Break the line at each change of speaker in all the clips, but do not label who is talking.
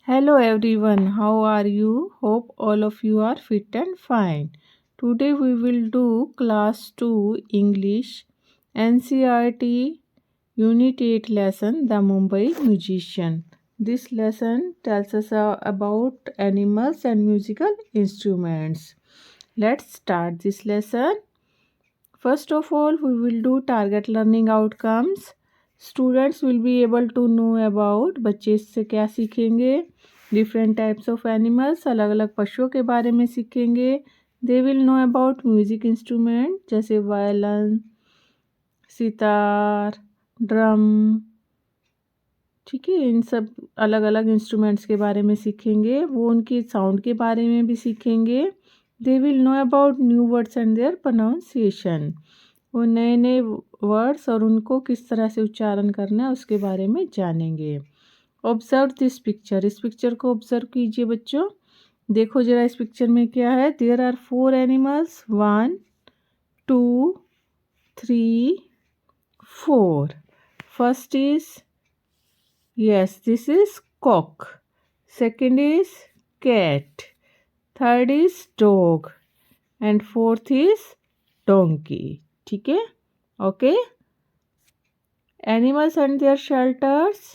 Hello everyone, how are you? Hope all of you are fit and fine. Today we will do class 2 English NCERT Unit 8 lesson The Mumbai Musician. This lesson tells us about animals and musical instruments. Let's start this lesson. First of all, we will do target learning outcomes. Students will be able to know about बच्चे इससे क्या सीखेंगे. Different types of animals, अलग अलग पशुओं के बारे में सीखेंगे. They will know about music instrument जैसे वायलिन, सितार, ड्रम. ठीक है, इन सब अलग अलग इंस्ट्रूमेंट्स के बारे में सीखेंगे. वो उनकी साउंड के बारे में भी सीखेंगे. They will know about new words and their pronunciation. वो नए नए वर्ड्स और उनको किस तरह से उच्चारण करना है उसके बारे में जानेंगे. Observe this picture. इस पिक्चर को ऑब्जर्व कीजिए बच्चों. देखो जरा इस पिक्चर में क्या है. There are 4 animals. 1 2 3 4. First is this is cock. Second is cat. Third is dog and fourth is donkey. ठीक है, okay. Animals and their shelters.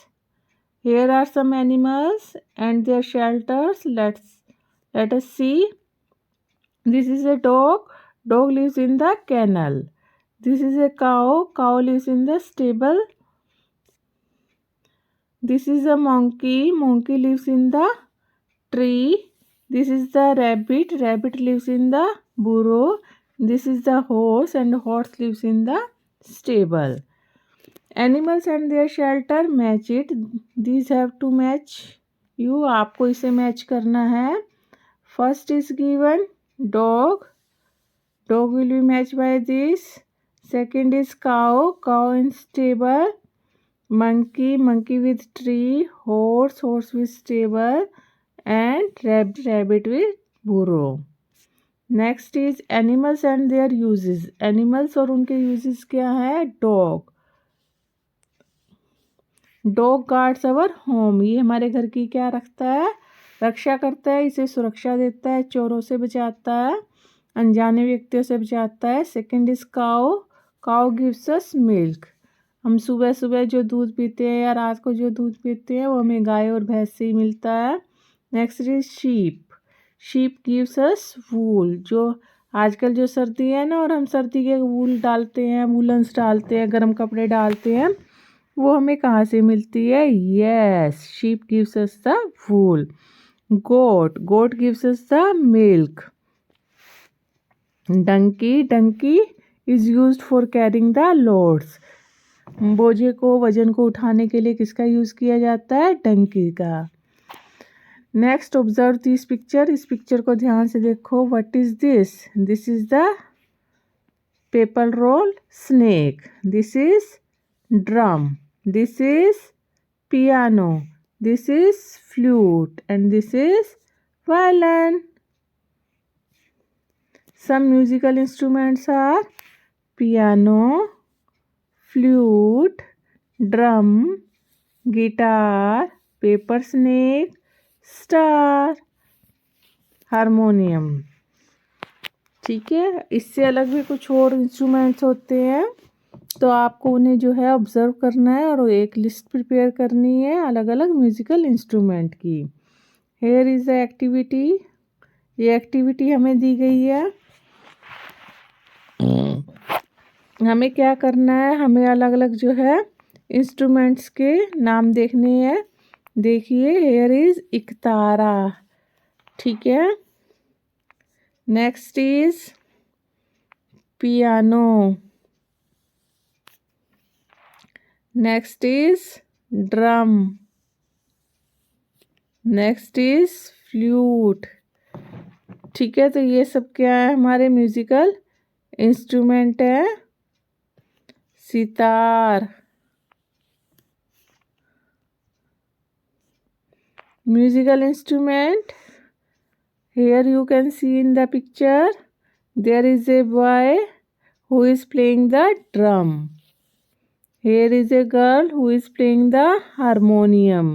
Here are some animals and their shelters. Let us see. This is a dog. Dog lives in the kennel. This is a cow. Cow lives in the stable. This is a monkey. Monkey lives in the tree. This is the rabbit. Rabbit lives in the burrow. This is the horse and horse lives in the stable. Animals and their shelter match it. These have to match you. आपको इसे match करना है. First is given dog. Dog will be match by this. Second is cow. Cow in stable. Monkey. Monkey with tree. Horse. Horse with stable. And rabbit with burrow. Next is animals and their uses. Animals और उनके uses क्या है. Dog. Dog guards our home. ये हमारे घर की क्या रखता है, रक्षा करता है. इसे सुरक्षा देता है, चोरों से बचाता है, अनजाने व्यक्तियों से बचाता है. Second is cow. Cow gives us milk. हम सुबह सुबह जो दूध पीते हैं या रात को जो दूध पीते हैं वो हमें गाय और भैंस से ही मिलता है. Next is sheep. Sheep gives us wool. जो आजकल जो सर्दी है ना और हम सर्दी के वूल डालते हैं, वूलन्स डालते हैं, गर्म कपड़े डालते हैं, वो हमें कहाँ से मिलती है. Yes, sheep gives us the wool. Goat. Goat gives us the milk. Donkey. Donkey is used for carrying the loads. बोझे को, वजन को उठाने के लिए किसका यूज किया जाता है. डंकी का. Next observe this picture. इस पिक्चर को ध्यान से देखो. What is this. This is the paper roll snake. This is drum. This is piano. This is flute and this is violin. Some musical instruments are piano, flute, drum, guitar, paper snake, star, harmonium. ठीक है, इससे अलग भी कुछ और instruments होते हैं, तो आपको उन्हें जो है ऑब्जर्व करना है और एक लिस्ट प्रिपेयर करनी है अलग अलग म्यूजिकल इंस्ट्रूमेंट की. Here is the activity. ये एक्टिविटी हमें दी गई है. हमें क्या करना है, हमें अलग अलग जो है इंस्ट्रूमेंट्स के नाम देखने हैं. देखिए, हेयर इज इकतारा. ठीक है. Next is piano. Next is drum. Next is flute. ठीक है, तो ये सब क्या है, हमारे म्यूजिकल इंस्ट्रूमेंट है. Sitar. Musical instrument. Here you can see in the picture there is a boy who is playing the drum. Here is a girl who is playing the harmonium.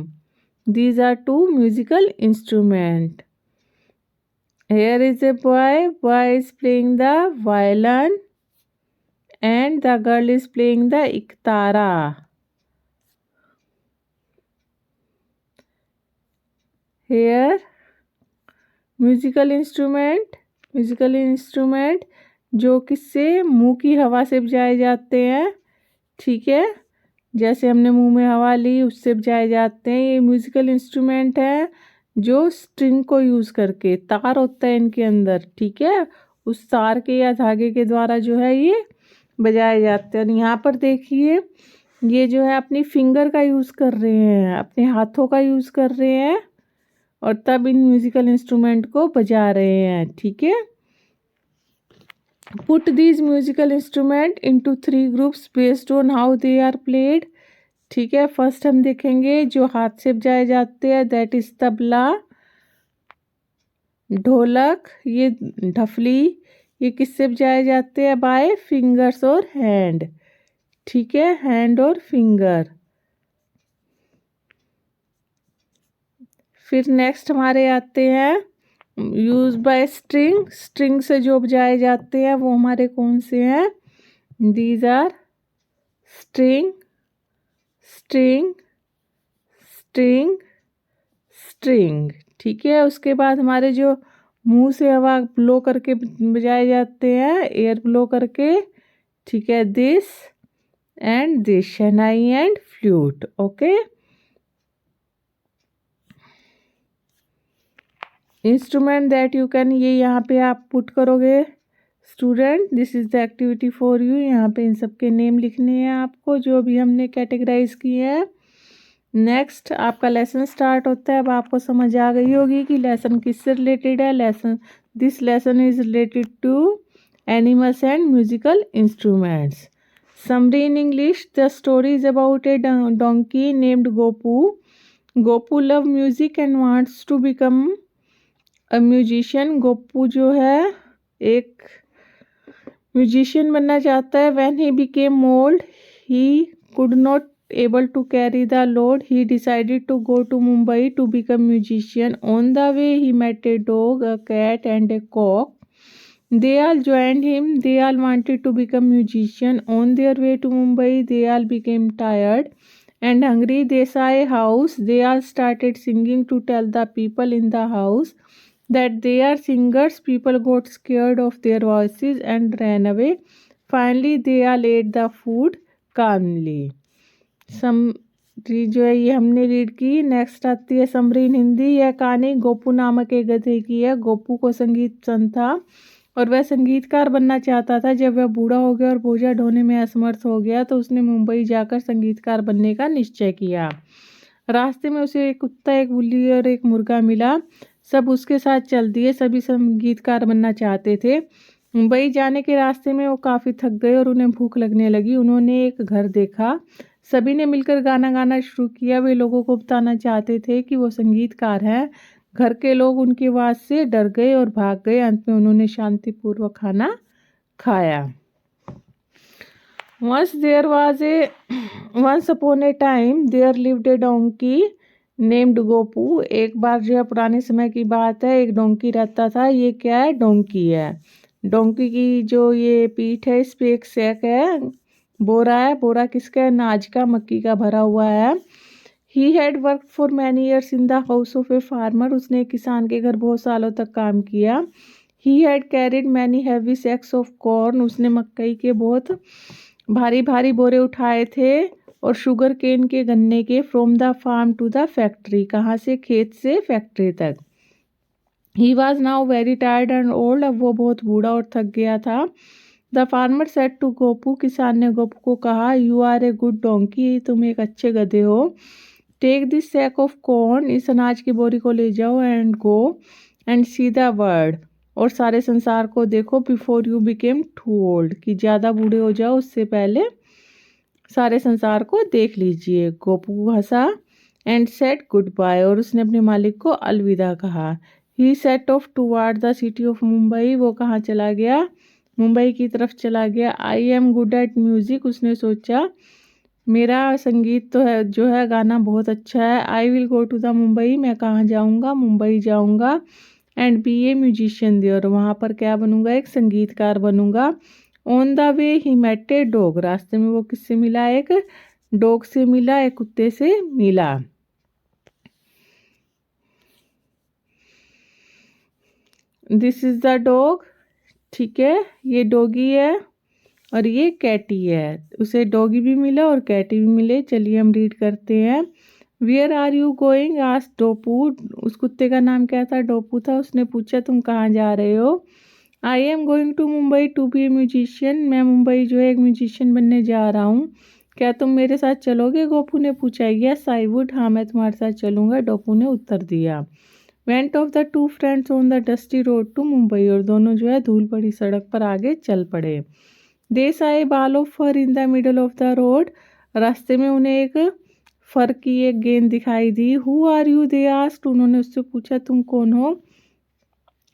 These are two musical instruments. Here is a boy. Boy is playing the violin and the girl is playing the iktara. Here musical instrument जो किससे मुंह की हवा से बजाए जाते हैं, ठीक है, जैसे हमने मुंह में हवा ली उससे बजाए जाते हैं। ये म्यूजिकल इंस्ट्रूमेंट है जो स्ट्रिंग को यूज़ करके, तार होता है इनके अंदर, ठीक है, उस तार के या धागे के द्वारा जो है ये बजाए जाते हैं। और यहाँ पर देखिए ये जो है अपनी फिंगर का यूज़ कर रहे हैं, अपने हाथों का यूज़ कर रहे हैं और तब इन म्यूजिकल इंस्ट्रूमेंट को बजा रहे हैं, ठीक है। Put these musical instrument into 3 groups based on how they are played, ठीक है। फर्स्ट हम देखेंगे जो हाथ से बजाए जाते हैं, दैट इज तबला, ढोलक, ये ढफली, ये किससे बजाए जाते हैं, बाय फिंगर्स और हैंड, ठीक है, हैंड और फिंगर। फिर नेक्स्ट हमारे आते हैं यूज बाय स्ट्रिंग, स्ट्रिंग से जो बजाए जाते हैं वो हमारे कौन से हैं, these are string, string, string, string, ठीक है। उसके बाद हमारे जो मुंह से हवा ब्लो करके बजाए जाते हैं, एयर ब्लो करके, ठीक है, this and this, shehnai and flute, okay. Instrument that you can, ये यहाँ पे आप पुट करोगे student, this is the activity for you. यहाँ पे इन सब के नेम लिखने हैं आपको जो भी हमने कैटेगराइज किए हैं। नेक्स्ट आपका लेसन स्टार्ट होता है। अब आपको समझ आ गई होगी कि लेसन किससे रिलेटेड है। Lesson, this lesson is related to animals and musical instruments. Summary in English, the story is about a donkey named Gopu. Gopu love music and wants to become a musician. Gopu जो है एक म्यूजिशियन बनना चाहता है। When he became old he could not able to carry the load, he decided to go to Mumbai to become musician. On the way he met a dog, a cat and a cock. They all joined him. They all wanted to become musician. On their way to Mumbai they all became tired and hungry. They saw a house. They all started singing to tell the people in the house that they are singers. People got scared of their voices and ran away. Finally they all ate the food calmly. Summary जो है ये हमने read की। Next आती है summary इन हिंदी। यह कहानी गोपू नामक एक गधे की है। गोपू को संगीत पसंद था और वह संगीतकार बनना चाहता था। जब वह बूढ़ा हो गया और बोझा ढोने में असमर्थ हो गया तो उसने मुंबई जाकर संगीतकार बनने का निश्चय किया। रास्ते में उसे एक कुत्ता, एक बिल्ली और एक मुर्गा मिला। सब उसके साथ चल दिए। सभी संगीतकार बनना चाहते थे। मुंबई जाने के रास्ते में वो काफ़ी थक गए और उन्हें भूख लगने लगी। उन्होंने एक घर देखा। सभी ने मिलकर गाना गाना शुरू किया। वे लोगों को बताना चाहते थे कि वो संगीतकार हैं। घर के लोग उनकी आवाज़ से डर गए और भाग गए। अंत में उन्होंने शांतिपूर्वक खाना खाया। once upon a time there lived a donkey named Gopu. एक बार जो है पुराने समय की बात है, एक डोंकी रहता था। ये क्या है, डोंकी है। डोंकी की जो ये पीठ है इस पे एक सैक है, बोरा है। बोरा किसका है, अनाज का, मक्की का भरा हुआ है। He had work for many years in the house of a farmer. उसने एक किसान के घर बहुत सालों तक काम किया। He had carried many heavy sacks of corn. उसने मकई के बहुत भारी भारी बोरे उठाए थे और शुगर केन के, गन्ने के, from the farm to the factory. कहाँ से, खेत से फैक्ट्री तक। He was now very tired and old. अब वो बहुत बूढ़ा और थक गया था। The farmer said to Gopu. किसान ने गोपू को कहा, you are a good donkey. तुम एक अच्छे गधे हो। Take this sack of corn. इस अनाज की बोरी को ले जाओ and go and see the world. और सारे संसार को देखो। Before you became too old. कि ज़्यादा बूढ़े हो जाओ उससे पहले सारे संसार को देख लीजिए। गोपू हंसा एंड सेड गुड बाय। और उसने अपने मालिक को अलविदा कहा। He set off toward the city of Mumbai. वो कहाँ चला गया, मुंबई की तरफ चला गया। I am good at music. उसने सोचा मेरा संगीत तो है जो है गाना बहुत अच्छा है। I will go to the Mumbai, मैं कहाँ जाऊँगा, मुंबई जाऊँगा। And be a musician there, वहाँ पर क्या बनूँगा, एक संगीतकार बनूँगा। On the way he met a dog, रास्ते में वो किससे मिला, एक डॉग से मिला, एक कुत्ते से मिला। दिस इज द डॉग, ठीक है, ये डॉगी है और ये कैटी है। उसे डॉगी भी मिला और कैटी भी मिले। चलिए हम रीड करते हैं। Where are you going, asked Dopu. उस कुत्ते का नाम क्या था, डोपू था। उसने पूछा तुम कहाँ जा रहे हो। I am going to Mumbai to be a musician, मैं मुंबई जो है एक म्यूजिशियन बनने जा रहा हूँ, क्या तुम मेरे साथ चलोगे, गोपू ने पूछा। यस आई वुड, हाँ मैं तुम्हारे साथ चलूँगा, डोपू ने उत्तर दिया। Went off the two friends on the dusty road to Mumbai, और दोनों जो है धूल पड़ी सड़क पर आगे चल पड़े। They saw ball of fur in the middle of the road, रास्ते में उन्हें एक फर की एक गेंद दिखाई दी। Who are you, they asked, उन्होंने उससे पूछा तुम कौन हो।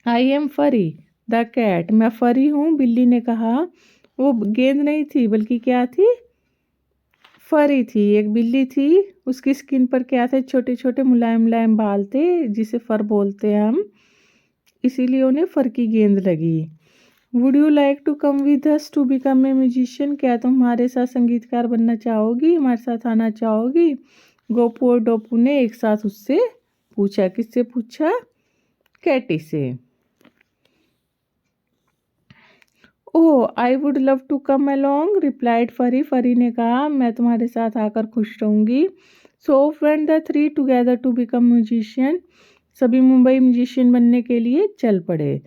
I am Furry the cat, मैं फरी हूँ, बिल्ली ने कहा। वो गेंद नहीं थी बल्कि क्या थी, फरी थी, एक बिल्ली थी। उसकी स्किन पर क्या थे, छोटे छोटे मुलायम मुलायम बाल थे, जिसे फर बोलते हैं हम, इसीलिए उन्हें फर की गेंद लगी। Would you like to come with us to become a musician, क्या तुम हमारे साथ संगीतकार बनना चाहोगी, हमारे साथ आना चाहोगी। गोपू और डोपू ने एक साथ उससे पूछा। किससे पूछा, कैटी से। Oh I would love to come along, replied Furry, Furry ने कहा मैं तुम्हारे साथ आकर खुश रहूंगी। So went the three together to become musician, सभी मुंबई म्यूजिशियन बनने के लिए चल पड़े।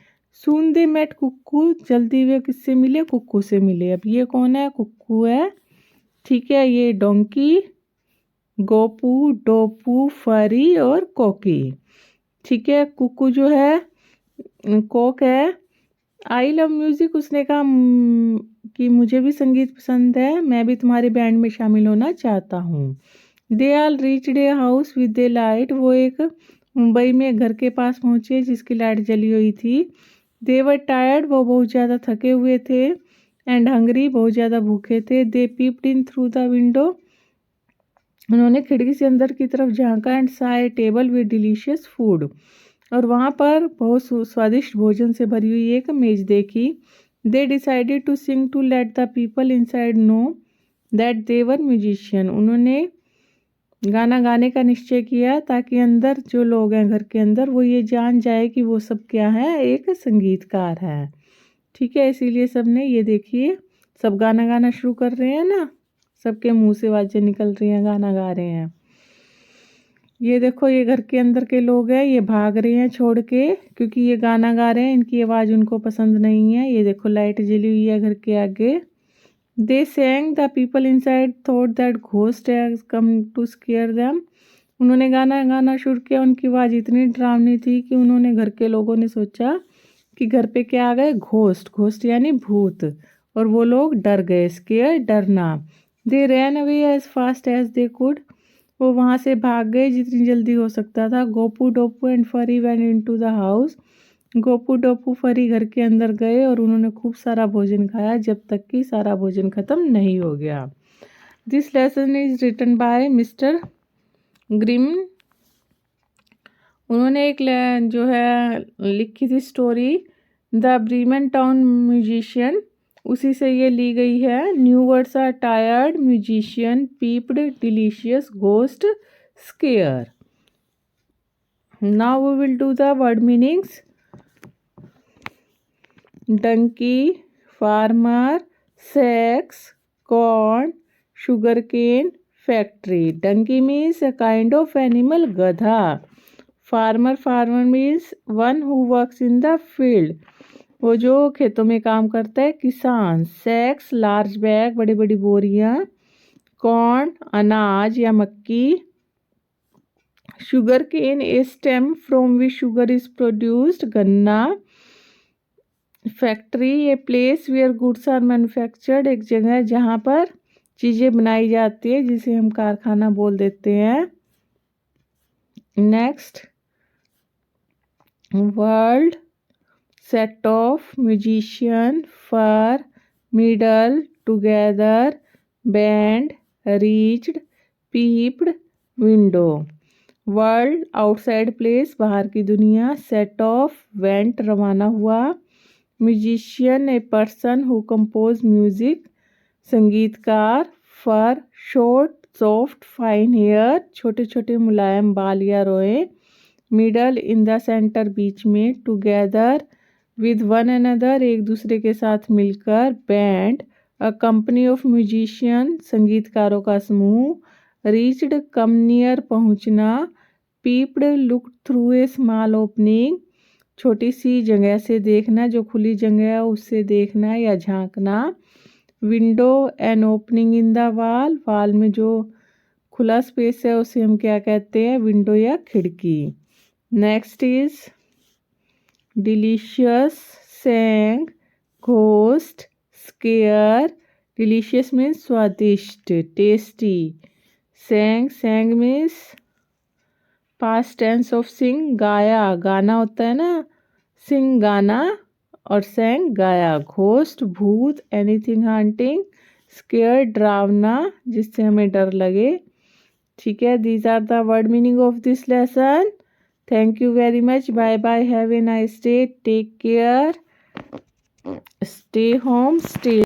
सून दे मेट कुक्कू, जल्दी वे किससे मिले, कुक्कू से मिले। अब ये कौन है, कुक्कू है, ठीक है। ये डोंकी, गोपू, डोपू, फरी और कोकी, ठीक है। कुक्कू जो है कोक है। आई लव म्यूजिक, उसने कहा कि मुझे भी संगीत पसंद है, मैं भी तुम्हारे बैंड में शामिल होना चाहता हूँ। They all reached a house with a light, वो एक मुंबई में घर के पास पहुंचे जिसकी लाइट जली हुई थी। दे वर टायर्ड, वो बहुत ज़्यादा थके हुए थे। एंड हंगरी, बहुत ज़्यादा भूखे थे। They peeped in through the window, उन्होंने खिड़की से अंदर की तरफ झांका। And saw a table with delicious food, और वहाँ पर बहुत स्वादिष्ट भोजन से भरी हुई एक मेज देखी। They decided to sing to let the people inside know that they were musician, उन्होंने गाना गाने का निश्चय किया ताकि अंदर जो लोग हैं घर के अंदर वो ये जान जाए कि वो सब क्या है, एक संगीतकार है, ठीक है। इसीलिए सब ने, ये देखिए सब गाना गाना शुरू कर रहे हैं ना, सबके मुंह से आवाज़ें निकल रही हैं, गाना गा रहे हैं। ये देखो ये घर के अंदर के लोग हैं, ये भाग रहे हैं छोड़ के, क्योंकि ये गाना गा रहे हैं, इनकी आवाज़ उनको पसंद नहीं है। ये देखो लाइट जली हुई है घर के आगे। They sang the people inside thought that ghost has come to scare them, उन्होंने गाना गाना शुरू किया। उनकी आवाज़ इतनी डरावनी थी कि उन्होंने, घर के लोगों ने सोचा कि घर पे क्या आ गए, घोस्ट, घोस्ट यानी भूत, और वो लोग डर गए, स्केयर डरना। They ran away as fast as they could, वो वहाँ से भाग गए जितनी जल्दी हो सकता था। Gopu, Dopu and Furry went into the house, Gopu, Dopu, Furry घर के अंदर गए और उन्होंने खूब सारा भोजन खाया जब तक कि सारा भोजन खत्म नहीं हो गया। This lesson is written by Mister Grimm, उन्होंने एक जो है लिखी थी story, the Bremen town musician, उसी से ये ली गई है। New words are tired, musician, peeped, delicious, ghost, scare. Now we will do the word meanings. Donkey, farmer, sacks, corn, sugar cane, factory. Donkey means a kind of animal, गधा। Farmer, farmer means one who works in the field, वो जो खेतों में काम करता है, किसान। Sex, large bag, बड़ी बड़ी बोरियां। कॉर्न, अनाज या मक्की। Sugar cane, a stem from which sugar is produced, गन्ना। Factory, a place where goods are manufactured, एक जगह जहाँ पर चीज़ें बनाई जाती है जिसे हम कारखाना बोल देते हैं। Next world, set off, musician, fur, middle, together, band, reached, peeped, window. World outside place बाहर की दुनिया, सेट ऑफ वेंट रवाना हुआ। Musician a person who compose music, संगीतकार। Fur short soft fine hair, छोटे छोटे मुलायम बाल या रोए। मिडल इन द सेंटर बीच में। टुगेदर विद वन अनदर एक दूसरे के साथ मिलकर। Band a company of musician संगीतकारों का समूह। रीच्ड कम नियर पहुंचना। Peeped look through a small opening छोटी सी जगह से देखना, जो खुली जगह है उससे देखना या झांकना। Window an opening in the wall, wall में जो खुला स्पेस है उसे हम क्या कहते हैं, विंडो या खिड़की। Next is delicious, sang, ghost, scare. Delicious means स्वादिष्ट, tasty. Sang, sang means past tense of sing, गाया, गाना होता है ना, सिंग गाना और सैंग गाया। घोस्ट भूत, एनीथिंग हॉन्टिंग। स्केयर डरावना, जिससे हमें डर लगे। ठीक है, these are the word meaning of this lesson. Thank you very much, bye bye, have a nice day, take care, stay home, stay